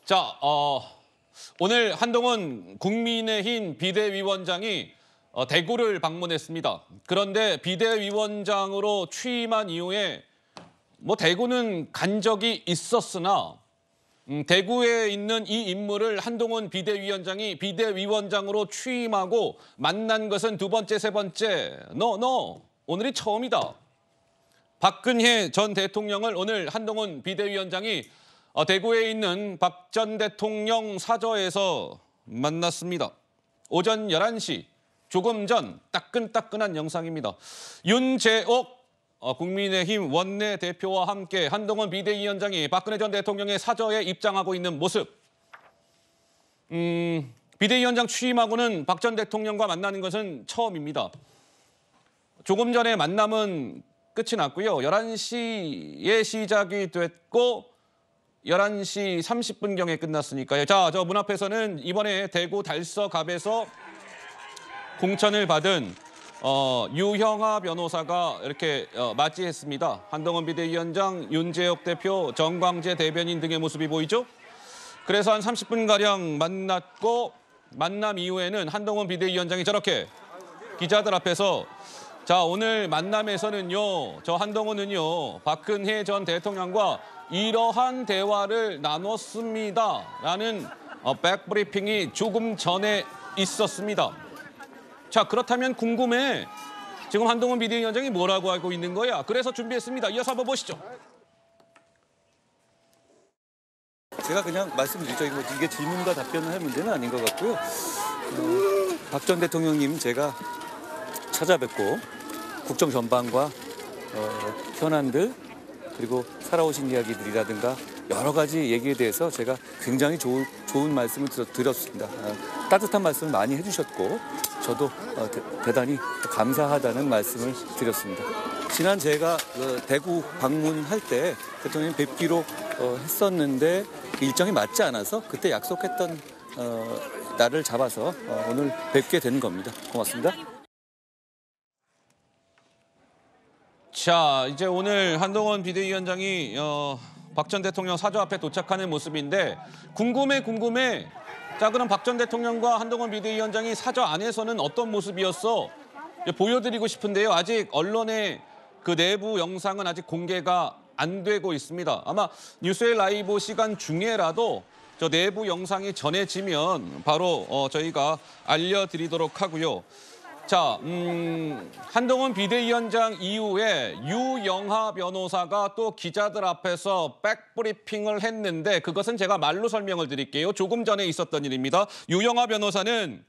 자, 오늘 한동훈 국민의힘 비대위원장이 대구를 방문했습니다. 그런데 비대위원장으로 취임한 이후에 대구는 간 적이 있었으나 대구에 있는 이 인물을 한동훈 비대위원장이 비대위원장으로 취임하고 만난 것은 두 번째, 세 번째. 오늘이 처음이다. 박근혜 전 대통령을 오늘 한동훈 비대위원장이 대구에 있는 박 전 대통령 사저에서 만났습니다. 오전 11시, 조금 전 따끈따끈한 영상입니다. 윤재옥 국민의힘 원내대표와 함께 한동훈 비대위원장이 박근혜 전 대통령의 사저에 입장하고 있는 모습. 비대위원장 취임하고는 박 전 대통령과 만나는 것은 처음입니다. 조금 전에 만남은 끝이 났고요. 11시에 시작이 됐고 11시 30분경에 끝났으니까요. 자, 저 문 앞에서는 이번에 대구 달서갑에서 공천을 받은 유형아 변호사가 이렇게 맞이했습니다. 한동훈 비대위원장, 윤재옥 대표, 정광재 대변인 등의 모습이 보이죠? 그래서 한 30분가량 만났고 만남 이후에는 한동훈 비대위원장이 저렇게 기자들 앞에서 자, 오늘 만남에서는요, 저 한동훈은요, 박근혜 전 대통령과 이러한 대화를 나눴습니다. 라는 백브리핑이 조금 전에 있었습니다. 자, 그렇다면 궁금해. 지금 한동훈 비대위원장이 뭐라고 하고 있는 거야? 그래서 준비했습니다. 이어서 한번 보시죠. 제가 그냥 말씀드리죠. 이게 질문과 답변을 할 문제는 아닌 것 같고요. 박 전 대통령님 제가 찾아뵙고 국정 전반과 현안들 그리고 살아오신 이야기들이라든가 여러 가지 얘기에 대해서 제가 굉장히 좋은 말씀을 드렸습니다. 따뜻한 말씀을 많이 해주셨고 저도 대단히 감사하다는 말씀을 드렸습니다. 지난 제가 대구 방문할 때 대통령 뵙기로 했었는데 일정이 맞지 않아서 그때 약속했던 날을 잡아서 오늘 뵙게 된 겁니다. 고맙습니다. 자, 이제 오늘 한동훈 비대위원장이 박 전 대통령 사저 앞에 도착하는 모습인데 궁금해. 자, 그럼 박 전 대통령과 한동훈 비대위원장이 사저 안에서는 어떤 모습이었어? 보여드리고 싶은데요. 아직 언론의 그 내부 영상은 아직 공개가 안 되고 있습니다. 아마 뉴스의 라이브 시간 중에라도 저 내부 영상이 전해지면 바로 저희가 알려드리도록 하고요. 자, 한동훈 비대위원장 이후에 유영하 변호사가 또 기자들 앞에서 백브리핑을 했는데 그것은 제가 말로 설명을 드릴게요. 조금 전에 있었던 일입니다. 유영하 변호사는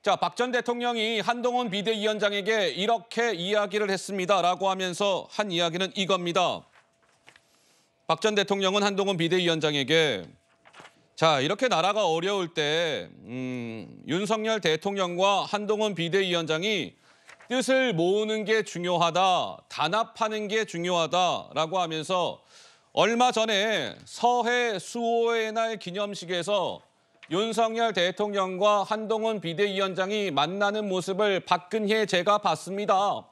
자, 박 전 대통령이 한동훈 비대위원장에게 이렇게 이야기를 했습니다라고 하면서 한 이야기는 이겁니다. 박 전 대통령은 한동훈 비대위원장에게 자, 이렇게 나라가 어려울 때 윤석열 대통령과 한동훈 비대위원장이 뜻을 모으는 게 중요하다, 단합하는 게 중요하다라고 하면서 얼마 전에 서해 수호의 날 기념식에서 윤석열 대통령과 한동훈 비대위원장이 만나는 모습을 박근혜 제가 봤습니다.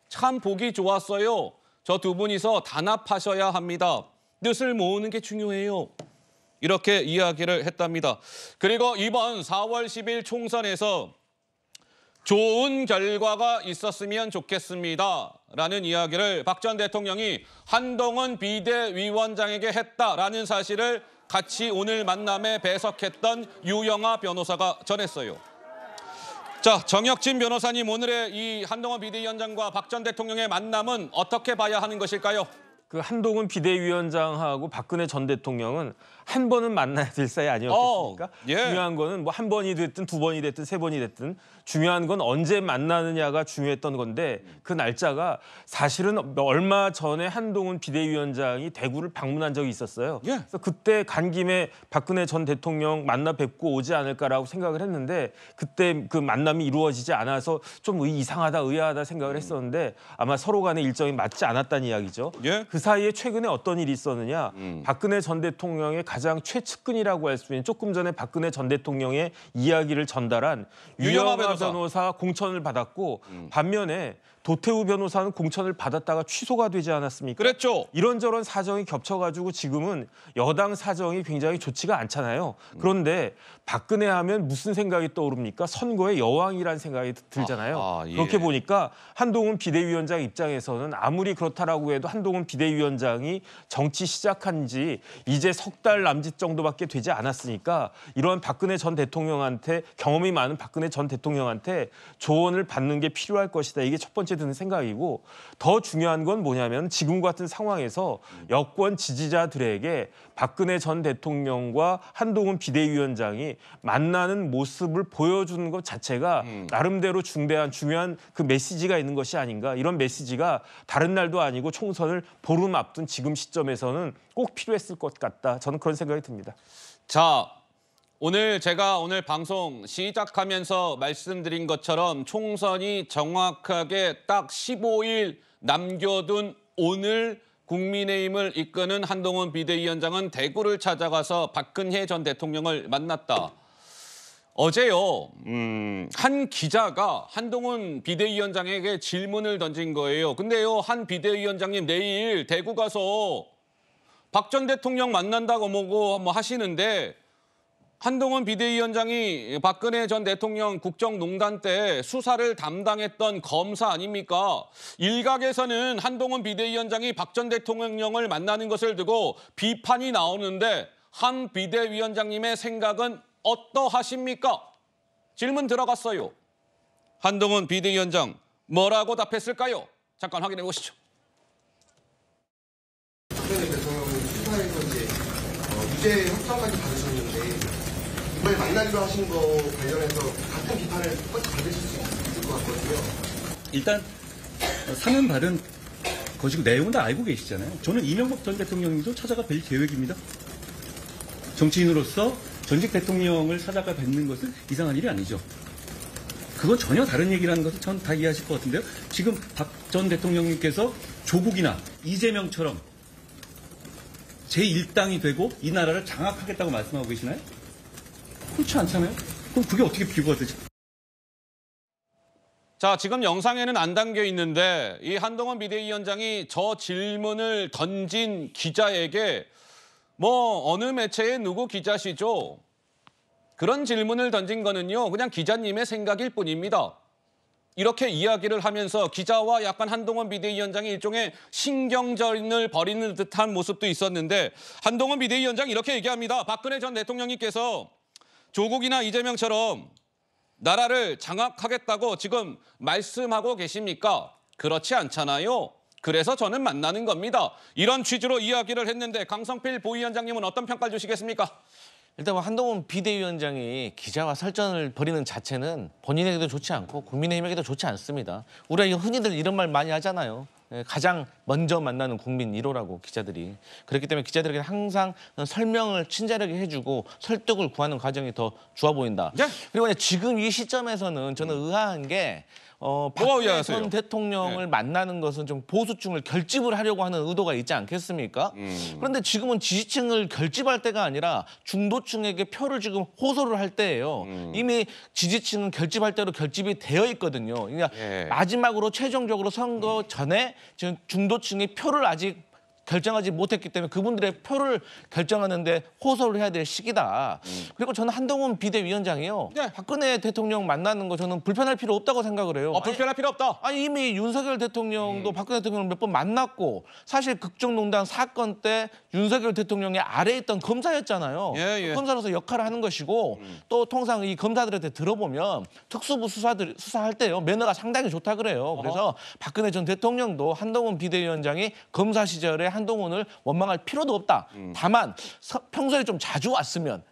참 보기 좋았어요. 저 두 분이서 단합하셔야 합니다. 뜻을 모으는 게 중요해요. 이렇게 이야기를 했답니다. 그리고 이번 4월 10일 총선에서 좋은 결과가 있었으면 좋겠습니다. 라는 이야기를 박 전 대통령이 한동훈 비대위원장에게 했다라는 사실을 같이 오늘 만남에 배석했던 유영하 변호사가 전했어요. 자, 정혁진 변호사님, 오늘의 이 한동훈 비대위원장과 박 전 대통령의 만남은 어떻게 봐야 하는 것일까요? 그 한동훈 비대위원장하고 박근혜 전 대통령은 한 번은 만나야 될 사이 아니었겠습니까? 예. 중요한 거는 한 번이 됐든 두 번이 됐든 세 번이 됐든 중요한 건 언제 만나느냐가 중요했던 건데 그 날짜가 사실은 얼마 전에 한동훈 비대위원장이 대구를 방문한 적이 있었어요. 예. 그래서 그때 간 김에 박근혜 전 대통령 만나 뵙고 오지 않을까라고 생각을 했는데 그때 그 만남이 이루어지지 않아서 좀 이상하다, 의아하다 생각을 했었는데 아마 서로 간의 일정이 맞지 않았다는 이야기죠. 예. 그 사이에 최근에 어떤 일이 있었느냐. 박근혜 전 대통령의 가장 최측근이라고 할 수 있는 조금 전에 박근혜 전 대통령의 이야기를 전달한 유영하 변호사 공천을 받았고 반면에 도태우 변호사는 공천을 받았다가 취소가 되지 않았습니까? 그랬죠. 이런저런 사정이 겹쳐가지고 지금은 여당 사정이 굉장히 좋지가 않잖아요. 그런데 박근혜 하면 무슨 생각이 떠오릅니까? 선거의 여왕이라는 생각이 들잖아요. 예. 그렇게 보니까 한동훈 비대위원장 입장에서는 아무리 그렇다라고 해도 한동훈 비대위원장이 정치 시작한 지 이제 석 달 남짓 정도밖에 되지 않았으니까 이런 박근혜 전 대통령한테 경험이 많은 박근혜 전 대통령한테 조언을 받는 게 필요할 것이다. 이게 첫 번째 드는 생각이고 더 중요한 건 뭐냐면 지금 같은 상황에서 여권 지지자들에게 박근혜 전 대통령과 한동훈 비대위원장이 만나는 모습을 보여주는 것 자체가 나름대로 중요한 그 메시지가 있는 것이 아닌가. 이런 메시지가 다른 날도 아니고 총선을 보름 앞둔 지금 시점에서는 꼭 필요했을 것 같다. 저는 그런 생각이 듭니다. 자, 제가 오늘 방송 시작하면서 말씀드린 것처럼 총선이 정확하게 딱 15일 남겨둔 오늘 국민의힘을 이끄는 한동훈 비대위원장은 대구를 찾아가서 박근혜 전 대통령을 만났다. 어제요, 한 기자가 한동훈 비대위원장에게 질문을 던진 거예요. 근데요, 한 비대위원장님 내일 대구 가서 박 전 대통령 만난다고 뭐 하시는데 한동훈 비대위원장이 박근혜 전 대통령 국정농단 때 수사를 담당했던 검사 아닙니까? 일각에서는 한동훈 비대위원장이 박 전 대통령을 만나는 것을 두고 비판이 나오는데 한 비대위원장님의 생각은 어떠하십니까? 질문 들어갔어요. 한동훈 비대위원장 뭐라고 답했을까요? 잠깐 확인해 보시죠. 박근혜 대통령은 수사에서 이제 유죄 확정까지 받으셨는데 이번에 만나기로 하신 거 관련해서 같은 비판을 똑같이 받으실 수 있을 것 같거든요. 일단 사면 받은 것이고 내용은 다 알고 계시잖아요. 저는 이명박 전 대통령님도 찾아가 뵐 계획입니다. 정치인으로서 전직 대통령을 찾아가 뵙는 것은 이상한 일이 아니죠. 그건 전혀 다른 얘기라는 것을 전 다 이해하실 것 같은데요. 지금 박 전 대통령님께서 조국이나 이재명처럼 제1당이 되고 이 나라를 장악하겠다고 말씀하고 계시나요? 그렇지 않잖아요. 그럼 그게 어떻게 비교가 되죠? 자, 지금 영상에는 안 담겨 있는데 이 한동훈 비대위원장이 저 질문을 던진 기자에게 뭐 어느 매체의 누구 기자시죠? 그런 질문을 던진 거는요, 그냥 기자님의 생각일 뿐입니다. 이렇게 이야기를 하면서 기자와 약간 한동훈 비대위원장이 일종의 신경전을 벌이는 듯한 모습도 있었는데 한동훈 비대위원장이 이렇게 얘기합니다. 박근혜 전 대통령님께서 조국이나 이재명처럼 나라를 장악하겠다고 지금 말씀하고 계십니까? 그렇지 않잖아요. 그래서 저는 만나는 겁니다. 이런 취지로 이야기를 했는데 강성필 부위원장님은 어떤 평가를 주시겠습니까? 일단 한동훈 비대위원장이 기자와 설전을 벌이는 자체는 본인에게도 좋지 않고 국민의힘에게도 좋지 않습니다. 우리가 흔히들 이런 말 많이 하잖아요. 가장 먼저 만나는 국민 1호라고 기자들이. 그렇기 때문에 기자들에게 항상 설명을 친절하게 해주고 설득을 구하는 과정이 더 좋아 보인다. 네. 그리고 지금 이 시점에서는 저는 의아한 게 박근혜 전 대통령을 만나는 것은 좀 보수층을 결집을 하려고 하는 의도가 있지 않겠습니까? 그런데 지금은 지지층을 결집할 때가 아니라 중도층에게 표를 지금 호소를 할 때예요. 이미 지지층은 결집할 때로 결집이 되어 있거든요. 그러니까 마지막으로 최종적으로 선거 전에 지금 중도층이 표를 아직 결정하지 못했기 때문에 그분들의 표를 결정하는데 호소를 해야 될 시기다. 그리고 저는 한동훈 비대위원장이요. 네. 박근혜 대통령 만나는 거 저는 불편할 필요 없다고 생각을 해요. 불편할 필요 없다. 아니 이미 윤석열 대통령도 박근혜 대통령을 몇 번 만났고 사실 국정농단 사건 때 윤석열 대통령의 아래에 있던 검사였잖아요. 예. 검사로서 역할을 하는 것이고 또 통상 이 검사들한테 들어보면 특수부 수사할 때요. 매너가 상당히 좋다 그래요. 그래서 박근혜 전 대통령도 한동훈 비대위원장이 검사 시절에 한동훈을 원망할 필요도 없다. 다만 평소에 좀 자주 왔으면.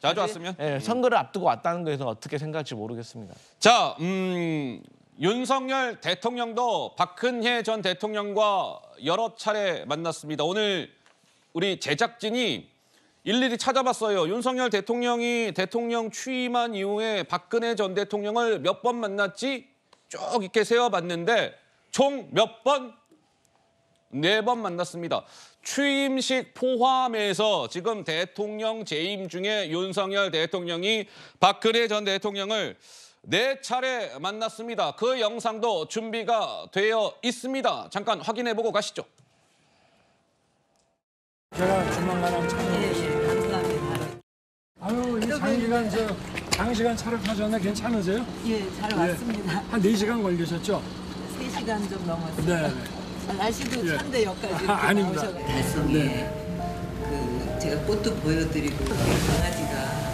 선거를 앞두고 왔다는 거에서 어떻게 생각할지 모르겠습니다. 자, 윤석열 대통령도 박근혜 전 대통령과 여러 차례 만났습니다. 오늘 우리 제작진이 일일이 찾아봤어요. 윤석열 대통령이 대통령 취임한 이후에 박근혜 전 대통령을 몇 번 만났지? 쭉 이렇게 세어봤는데 총 몇 번? 4번 만났습니다. 취임식 포함해서 지금 대통령 재임 중에 윤석열 대통령이 박근혜 전 대통령을 네 차례 만났습니다. 그 영상도 준비가 되어 있습니다. 잠깐 확인해보고 가시죠. 제가 조만간에 예, 감사합니다. 아유, 이 장시간 차를 타셨네. 괜찮으세요? 예, 잘 왔습니다. 한 4시간 걸리셨죠? 3시간 좀 넘었어요. 네. 날씨도 찬데 여기까지 이렇게 아닙니다. 나오셔서 달성에 그 제가 꽃도 보여드리고 강아지가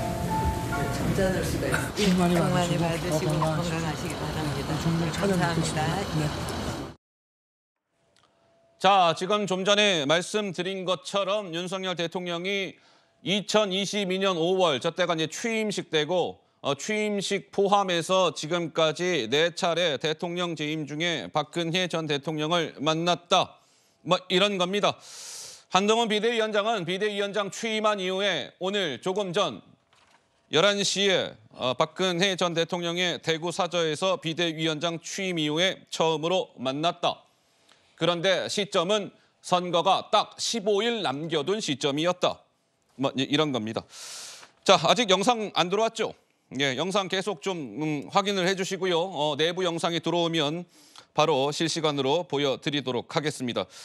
점잖을 수가 있어요. 복 많이 복 많이 받으시고, 받으시고 건강하시고. 건강하시기 바랍니다. 정말 감사합니다. 네. 자, 지금 좀 전에 말씀드린 것처럼 윤석열 대통령이 2022년 5월 저때가 이제 취임식 때고 취임식 포함해서 지금까지 4차례 대통령 재임 중에 박근혜 전 대통령을 만났다. 뭐 이런 겁니다. 한동훈 비대위원장은 비대위원장 취임한 이후에 오늘 조금 전 11시에 박근혜 전 대통령의 대구 사저에서 비대위원장 취임 이후에 처음으로 만났다. 그런데 시점은 선거가 딱 15일 남겨둔 시점이었다. 뭐 이런 겁니다. 자, 아직 영상 안 들어왔죠? 예, 영상 계속 좀 확인을 해주시고요. 내부 영상이 들어오면 바로 실시간으로 보여드리도록 하겠습니다.